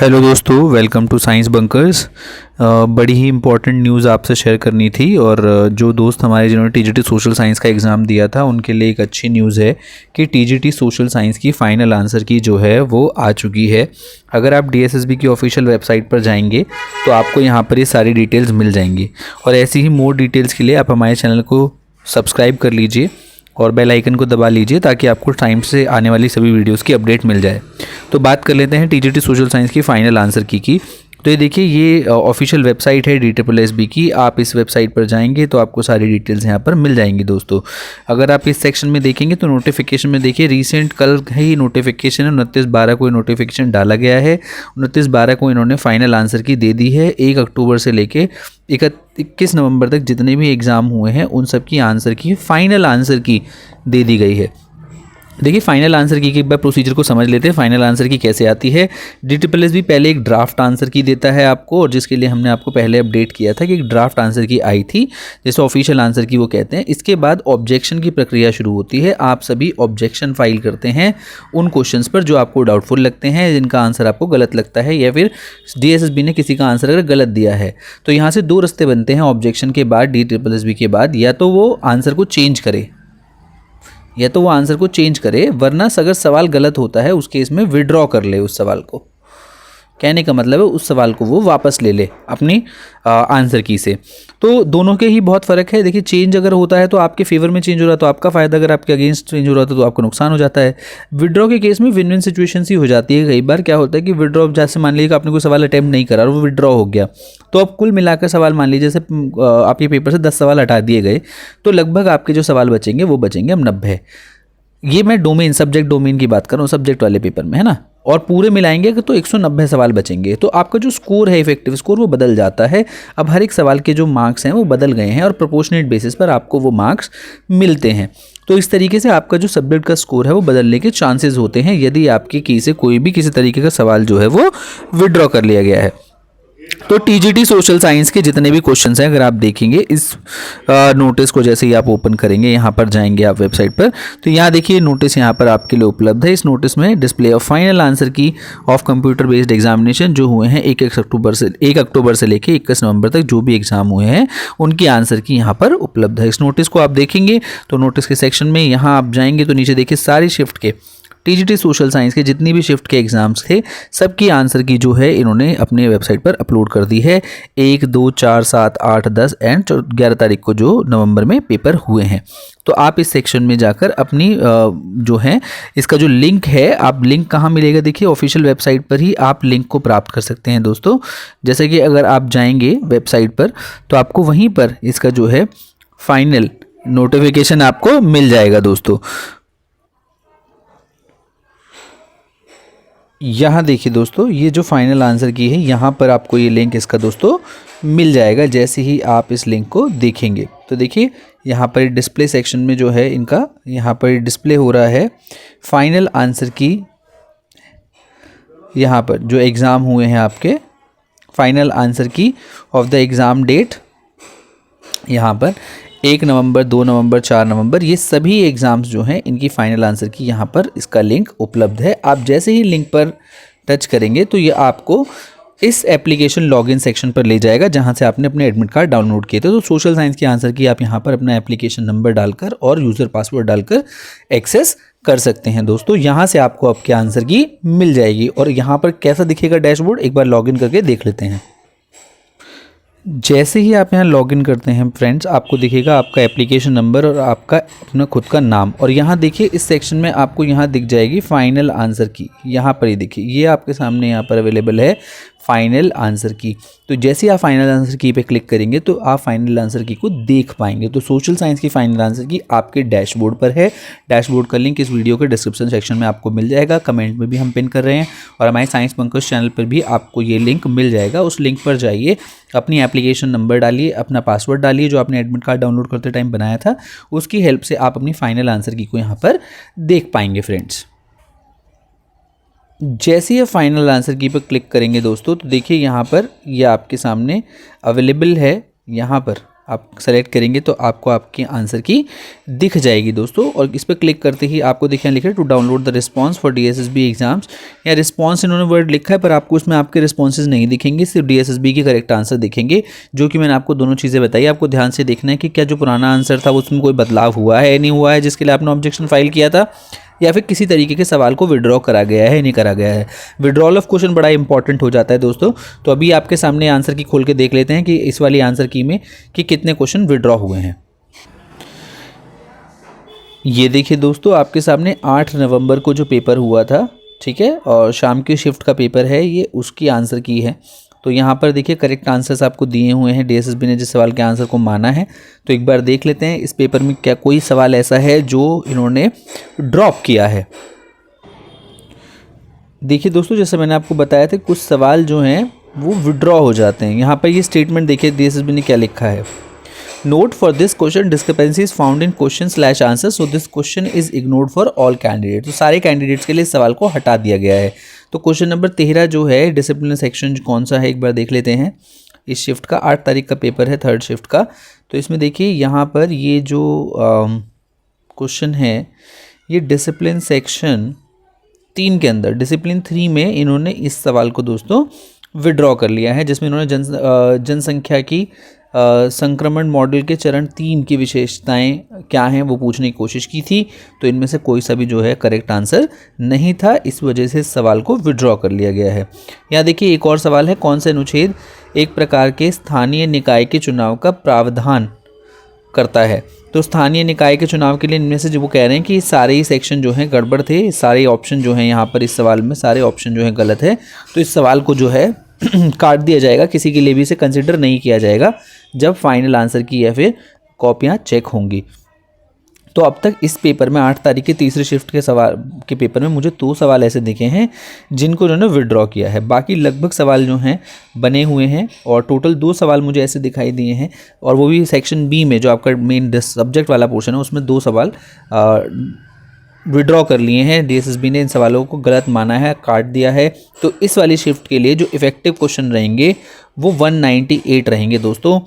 Hello दोस्तों, welcome to science bunkers. बड़ी ही इम्पॉर्टेंट न्यूज़ आपसे शेयर करनी थी और जो दोस्त हमारे जिन्होंने टीजीटी सोशल साइंस का एग्ज़ाम दिया था उनके लिए एक अच्छी न्यूज़ है कि टीजीटी सोशल साइंस की फ़ाइनल आंसर की जो है वो आ चुकी है। अगर आप डीएसएसबी की ऑफिशियल वेबसाइट पर जाएंगे तो आपको यहाँ पर ये सारी डिटेल्स मिल जाएंगी और ऐसी ही मोर डिटेल्स के लिए आप हमारे चैनल को सब्सक्राइब कर लीजिए और बेल आइकन को दबा लीजिए ताकि आपको टाइम से आने वाली सभी वीडियोस की अपडेट मिल जाए। तो बात कर लेते हैं टीजीटी सोशल साइंस की फ़ाइनल आंसर की। तो ये देखिए, ये ऑफिशियल वेबसाइट है DSSB की। आप इस वेबसाइट पर जाएंगे तो आपको सारी डिटेल्स यहाँ पर मिल जाएंगी दोस्तों। अगर आप इस सेक्शन में देखेंगे तो नोटिफिकेशन में देखिए, रिसेंट कल ही नोटिफिकेशन है, 29/12 को ये नोटिफिकेशन डाला गया है। 29/12 को इन्होंने फाइनल आंसर की दे दी है। 1 अक्टूबर से लेके 21 नवंबर तक जितने भी एग्ज़ाम हुए हैं उन सब की आंसर की फाइनल आंसर की दे दी गई है। देखिए, फाइनल आंसर की एक बार प्रोसीजर को समझ लेते हैं। फाइनल आंसर की कैसे आती है। DSSB पहले एक ड्राफ्ट आंसर की देता है आपको, और जिसके लिए हमने आपको पहले अपडेट किया था कि एक ड्राफ्ट आंसर की आई थी, जैसे ऑफिशियल आंसर की वो कहते हैं। इसके बाद ऑब्जेक्शन की प्रक्रिया शुरू होती है। आप सभी ऑब्जेक्शन फाइल करते हैं उन क्वेश्चंस पर जो आपको डाउटफुल लगते हैं, जिनका आंसर आपको गलत लगता है, या फिर DSSB ने किसी का आंसर अगर गलत दिया है। तो यहाँ से 2 रास्ते बनते हैं ऑब्जेक्शन के बाद, DSSB के बाद। या तो वो आंसर को चेंज करे, वरना अगर सवाल गलत होता है उस केस में विड्रॉ कर ले उस सवाल को। कहने का मतलब है उस सवाल को वो वापस ले ले अपनी आंसर की से। तो दोनों के ही बहुत फ़र्क है। देखिए, चेंज अगर होता है तो आपके फेवर में चेंज हो रहा है तो आपका फ़ायदा, अगर आपके अगेंस्ट चेंज हो रहा था तो आपको नुकसान हो जाता है। विड्रॉ के केस में विन विन सिचुएशन ही हो जाती है। कई बार क्या होता है कि विड्रॉ, जैसे मान लीजिए कि आपने कोई सवाल अटैम्प्ट नहीं करा और वो विड्रॉ हो गया, तो अब कुल मिलाकर सवाल, मान लीजिए जैसे आपके पेपर से 10 सवाल हटा दिए गए, तो लगभग आपके जो सवाल बचेंगे वो बचेंगे अब 90। ये मैं सब्जेक्ट डोमेन की बात कर रहा हूँ, सब्जेक्ट वाले पेपर में, है ना। और पूरे मिलाएंगे तो 190 सवाल बचेंगे। तो आपका जो स्कोर है, इफेक्टिव स्कोर, वो बदल जाता है। अब हर एक सवाल के जो मार्क्स हैं वो बदल गए हैं और प्रोपोर्शनेट बेसिस पर आपको वो मार्क्स मिलते हैं। तो इस तरीके से आपका जो सब्जेक्ट का स्कोर है वो बदलने के चांसेस होते हैं यदि आपकी की से कोई भी किसी तरीके का सवाल जो है वो विड्रॉ कर लिया गया है। तो टीजीटी सोशल साइंस के जितने भी क्वेश्चंस हैं, अगर आप देखेंगे इस नोटिस को, जैसे ही आप ओपन करेंगे, यहाँ पर जाएंगे आप वेबसाइट पर, तो यहाँ देखिए नोटिस यहाँ पर आपके लिए उपलब्ध है। इस नोटिस में डिस्प्ले ऑफ फाइनल आंसर की ऑफ कंप्यूटर बेस्ड एग्जामिनेशन जो हुए हैं 1 अक्टूबर से लेकर 21 नवंबर तक जो भी एग्जाम हुए हैं उनकी आंसर की यहाँ पर उपलब्ध है। इस नोटिस को आप देखेंगे तो नोटिस के सेक्शन में यहाँ आप जाएंगे तो नीचे देखिए सारी शिफ्ट के टीजीटी सोशल साइंस के जितनी भी शिफ्ट के एग्जाम्स थे सबकी आंसर की जो है इन्होंने अपने वेबसाइट पर अपलोड कर दी है। 1, 2, 4, 7, 8, 10 एंड 11 तारीख को जो नवंबर में पेपर हुए हैं। तो आप इस सेक्शन में जाकर अपनी जो है इसका जो लिंक है, आप लिंक कहाँ मिलेगा, देखिए ऑफिशियल वेबसाइट पर ही आप लिंक को प्राप्त कर सकते हैं दोस्तों। जैसे कि अगर आप जाएंगे वेबसाइट पर तो आपको वहीं पर इसका जो है फाइनल नोटिफिकेशन आपको मिल जाएगा दोस्तों। यहाँ देखिए दोस्तों, ये जो फाइनल आंसर की है यहाँ पर आपको ये लिंक इसका दोस्तों मिल जाएगा। जैसे ही आप इस लिंक को देखेंगे तो देखिए यहाँ पर डिस्प्ले सेक्शन में जो है इनका यहाँ पर डिस्प्ले हो रहा है फाइनल आंसर की। यहाँ पर जो एग्ज़ाम हुए हैं आपके, फाइनल आंसर की ऑफ द एग्ज़ाम डेट, यहाँ पर 1 नवंबर, 2 नवंबर, 4 नवंबर, ये सभी एग्ज़ाम्स जो हैं इनकी फ़ाइनल आंसर की यहाँ पर इसका लिंक उपलब्ध है। आप जैसे ही लिंक पर टच करेंगे तो ये आपको इस एप्लीकेशन लॉगिन सेक्शन पर ले जाएगा जहाँ से आपने अपने एडमिट कार्ड डाउनलोड किए थे। तो सोशल साइंस की आंसर की आप यहाँ पर अपना एप्लीकेशन नंबर डालकर और यूज़र पासवर्ड डालकर एक्सेस कर सकते हैं दोस्तों। यहाँ से आपको आपके आंसर की मिल जाएगी। और यहाँ पर कैसा दिखेगा डैशबोर्ड, एक बार लॉगिन करके देख लेते हैं। जैसे ही आप यहाँ लॉगिन करते हैं फ्रेंड्स, आपको दिखेगा आपका एप्लीकेशन नंबर और आपका अपना खुद का नाम। और यहाँ देखिए इस सेक्शन में आपको यहाँ दिख जाएगी फाइनल आंसर की। यहाँ पर ही देखिए ये आपके सामने यहाँ पर अवेलेबल है फाइनल आंसर की। तो जैसे आप फाइनल आंसर की पे क्लिक करेंगे तो आप फाइनल आंसर की को देख पाएंगे। तो सोशल साइंस की फाइनल आंसर की आपके डैशबोर्ड पर है। डैशबोर्ड का लिंक इस वीडियो के डिस्क्रिप्शन सेक्शन में आपको मिल जाएगा, कमेंट में भी हम पिन कर रहे हैं, और हमारे साइंस बंकर्स चैनल पर भी आपको ये लिंक मिल जाएगा। उस लिंक पर जाइए, अपनी एप्लीकेशन नंबर डालिए, अपना पासवर्ड डालिए जो आपने एडमिट कार्ड डाउनलोड करते टाइम बनाया था, उसकी हेल्प से आप अपनी फाइनल आंसर की को यहाँ पर देख पाएंगे फ्रेंड्स। जैसे ही फाइनल आंसर की पर क्लिक करेंगे दोस्तों तो देखिए यहाँ पर ये आपके सामने अवेलेबल है। यहाँ पर आप सेलेक्ट करेंगे तो आपको आपके आंसर की दिख जाएगी दोस्तों। और इस पर क्लिक करते ही आपको देखिए लिखा है to download the response for DSSB exams. या रिस्पॉन्स इन्होंने वर्ड लिखा है पर आपको उसमें आपके रिस्पॉन्सेज नहीं दिखेंगे, सिर्फ DSSB के करेक्ट आंसर दिखेंगे, जो कि मैंने आपको दोनों चीज़ें बताई। आपको ध्यान से देखना है कि क्या जो पुराना आंसर था उसमें कोई बदलाव हुआ है नहीं हुआ है जिसके लिए आपने ऑब्जेक्शन फाइल किया था, या फिर किसी तरीके के सवाल को विड्रॉ करा गया है नहीं करा गया है। विड्रॉल ऑफ क्वेश्चन बड़ा इंपॉर्टेंट हो जाता है दोस्तों। तो अभी आपके सामने आंसर की खोल के देख लेते हैं कि इस वाली आंसर की में कि कितने क्वेश्चन विड्रॉ हुए हैं। ये देखिए दोस्तों, आपके सामने 8 नवंबर को जो पेपर हुआ था, ठीक है, और शाम की शिफ्ट का पेपर है ये, उसकी आंसर की है। तो यहाँ पर देखिए करेक्ट आंसर्स आपको दिए हुए हैं, DSSB ने जिस सवाल के आंसर को माना है। तो एक बार देख लेते हैं इस पेपर में क्या कोई सवाल ऐसा है जो इन्होंने ड्रॉप किया है। देखिए दोस्तों, जैसे मैंने आपको बताया था कुछ सवाल जो हैं वो विड्रॉ हो जाते हैं। यहाँ पर ये स्टेटमेंट देखिए DSSB ने क्या लिखा है, note for this question discrepancies found in question answer so this question is ignored for all candidate. तो सारे कैंडिडेट्स के लिए इस सवाल को हटा दिया गया है। तो क्वेश्चन नंबर 13 जो है डिसिप्लिन सेक्शन कौन सा है एक बार देख लेते हैं। इस शिफ्ट का 8 तारीख का पेपर है, 3rd शिफ्ट का। तो इसमें देखिए यहाँ पर ये जो क्वेश्चन है ये डिसिप्लिन सेक्शन 3 के अंदर, डिसिप्लिन 3 में इन्होंने इस सवाल को दोस्तों विड्रॉ कर लिया है, जिसमें इन्होंने जनसंख्या की संक्रमण मॉडल के चरण 3 की विशेषताएं क्या हैं वो पूछने की कोशिश की थी। तो इनमें से कोई सा भी जो है करेक्ट आंसर नहीं था, इस वजह से इस सवाल को विड्रॉ कर लिया गया है। यहाँ देखिए एक और सवाल है, कौन सा अनुच्छेद एक प्रकार के स्थानीय निकाय के चुनाव का प्रावधान करता है। तो स्थानीय निकाय के चुनाव के लिए इनमें से जो वो कह रहे हैं कि सारे ही सेक्शन जो हैं गड़बड़ थे, सारे ऑप्शन जो हैं यहाँ पर इस सवाल में सारे ऑप्शन जो हैं गलत है। तो इस सवाल को जो है काट दिया जाएगा, किसी के लिए भी इसे कंसिडर नहीं किया जाएगा जब फाइनल आंसर की या फिर कॉपियाँ चेक होंगी। तो अब तक इस पेपर में 8 तारीख की तीसरी शिफ्ट के सवाल के पेपर में मुझे 2 सवाल ऐसे दिखे हैं जिनको उन्होंने विड्रॉ किया है। बाकी लगभग सवाल जो हैं बने हुए हैं और टोटल 2 सवाल मुझे ऐसे दिखाई दिए हैं, और वो भी सेक्शन बी में जो आपका मेन सब्जेक्ट वाला पोर्शन है उसमें 2 सवाल विड्रॉ कर लिए हैं। DSSB ने इन सवालों को गलत माना है, काट दिया है। तो इस वाली शिफ्ट के लिए जो इफेक्टिव क्वेश्चन रहेंगे वो 198 रहेंगे दोस्तों।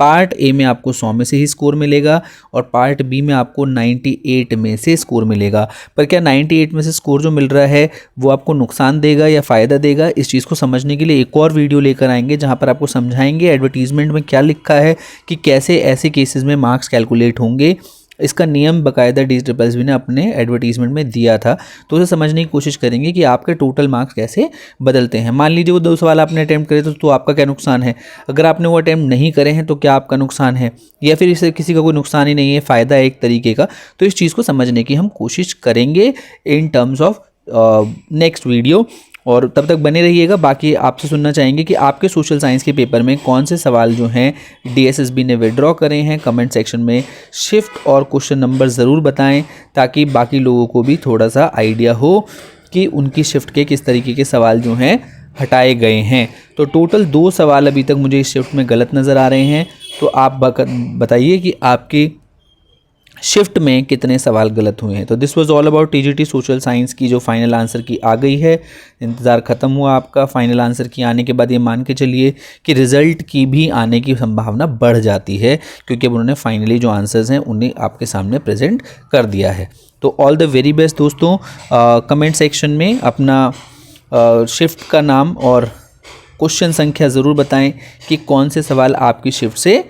पार्ट ए में आपको 100 में से ही स्कोर मिलेगा और पार्ट बी में आपको 98 में से स्कोर मिलेगा। पर क्या 98 में से स्कोर जो मिल रहा है वो आपको नुकसान देगा या फ़ायदा देगा, इस चीज़ को समझने के लिए एक और वीडियो लेकर आएंगे जहां पर आपको समझाएंगे एडवर्टीजमेंट में क्या लिखा है कि कैसे ऐसे केसेस में मार्क्स कैलकुलेट होंगे। इसका नियम बाकायदा DSSB ने अपने एडवर्टीजमेंट में दिया था। तो उसे समझने की कोशिश करेंगे कि आपके टोटल मार्क्स कैसे बदलते हैं। मान लीजिए वो 2 सवाल आपने अटैम्प्ट करे तो आपका क्या नुकसान है, अगर आपने वो अटैम्प्ट नहीं करे हैं तो क्या आपका नुकसान है, या फिर इससे किसी का कोई नुकसान ही नहीं है, फ़ायदा है एक तरीके का। तो इस चीज़ को समझने की हम कोशिश करेंगे in terms of next video, और तब तक बने रहिएगा। बाकी आपसे सुनना चाहेंगे कि आपके सोशल साइंस के पेपर में कौन से सवाल जो हैं DSSB ने विड्रॉ करे हैं। कमेंट सेक्शन में शिफ्ट और क्वेश्चन नंबर ज़रूर बताएं ताकि बाकी लोगों को भी थोड़ा सा आइडिया हो कि उनकी शिफ्ट के किस तरीके के सवाल जो हैं हटाए गए हैं। तो टोटल 2 सवाल अभी तक मुझे इस शिफ्ट में गलत नज़र आ रहे हैं। तो आप बताइए कि आपकी शिफ्ट में कितने सवाल गलत हुए हैं। तो this was all about TGT social science की जो फाइनल आंसर की आ गई है। इंतज़ार ख़त्म हुआ आपका। फाइनल आंसर की आने के बाद ये मान के चलिए कि रिज़ल्ट की भी आने की संभावना बढ़ जाती है, क्योंकि अब उन्होंने फाइनली जो आंसर्स हैं उन्हें आपके सामने प्रेजेंट कर दिया है। तो ऑल द वेरी बेस्ट दोस्तों। कमेंट सेक्शन में अपना शिफ्ट का नाम और क्वेश्चन संख्या ज़रूर बताएं कि कौन से सवाल आपकी शिफ्ट से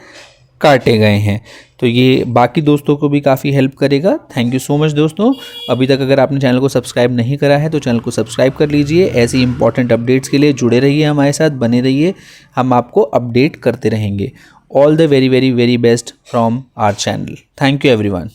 काटे गए हैं। तो ये बाकी दोस्तों को भी काफ़ी हेल्प करेगा। थैंक यू सो मच दोस्तों। अभी तक अगर आपने चैनल को सब्सक्राइब नहीं करा है तो चैनल को सब्सक्राइब कर लीजिए। ऐसी इंपॉर्टेंट अपडेट्स के लिए जुड़े रहिए, हमारे साथ बने रहिए, हम आपको अपडेट करते रहेंगे। All the very very very best from our channel. Thank you everyone.